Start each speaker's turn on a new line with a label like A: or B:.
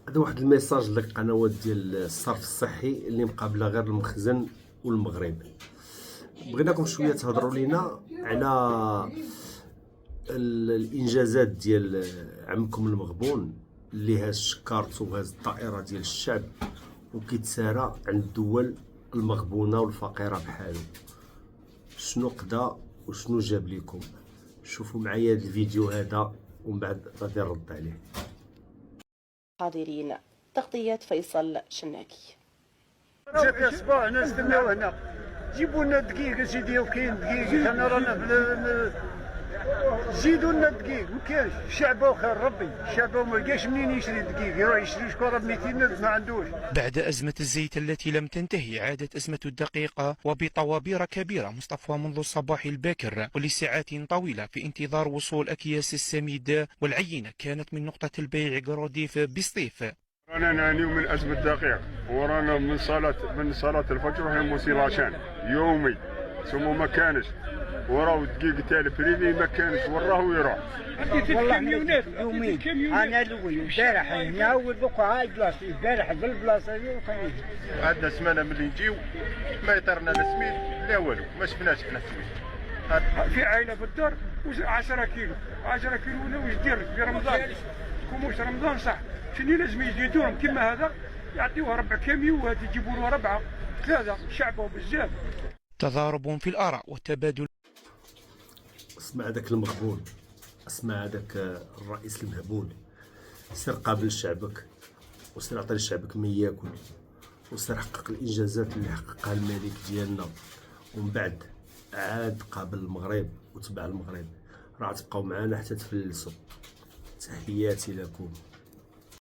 A: هذا واحد الميساج للقنوات ديال الصرف الصحي اللي مقابله غير المخزن والمغرب. بغيناكم شويه تهضروا لينا على الانجازات ديال عمكم المغبون اللي هاز شكارت وهاز الطائره ديال الشعب وكيتسارى عند الدول المغبونه والفقيره بحالو. شنو قدا وشنو جاب لكم؟ شوفوا معايا هذا الفيديو هذا ومن بعد غادي نرد عليه.
B: حاضرين. تغطية فيصل شناكي.
C: جات الصباح نستناو هنا، جيبوا لنا دقيق سيدي، وكاين دقيق حنا رانا زيدوا لنا دقيق، ما كاينش. الشعب وخير ربي، الشعب ما لقاش منين يشري دقيق، يروح يشري شكاره ب 200 ألف ما عندوش.
D: بعد أزمة الزيت التي لم تنتهي عادت أزمة الدقيق وبطوابير كبيرة مصطفى منذ الصباح الباكر ولساعات طويلة في انتظار وصول أكياس السميد، والعينة كانت من نقطة البيع قروديف بسطيف.
C: رانا نعانيو من أزمة دقيق، ورانا من صلاة الفجر وهي موسيلاشان يومي، ثم ما كانش، وراو الدقيق تاع البريمي ما كانش، وراه يروح.
E: والله يومين انا الاول البارح نعاود بقى هاي بلاصتي، البارح بالبلاصه دي وكان
F: عندنا سمانه ملي نجيو ما يطرنا لا سميد لا والو، ما شفناش حنا السميد.
C: في عائله في الدار 10 كيلو 10 كيلو ولا واش دير في رمضان؟ كوموش رمضان صح، شنو لازم يزيدوهم كيما هذا، يعطيوها 4 كاميو وهذا يجيبوا له 4 3 شعبوا بزاف.
D: تضارب في الآراء والتبادل.
A: اسمع هذاك المغبون، اسمع هذاك الرئيس المهبول، سير قابل شعبك وسير عطي لشعبك ما ياكل وسير حقق الانجازات اللي حققها الملك ديالنا، ومن بعد عاد قابل المغرب وتبع المغرب. راه تبقاو معنا حتى تفلسوا. تحياتي لكم.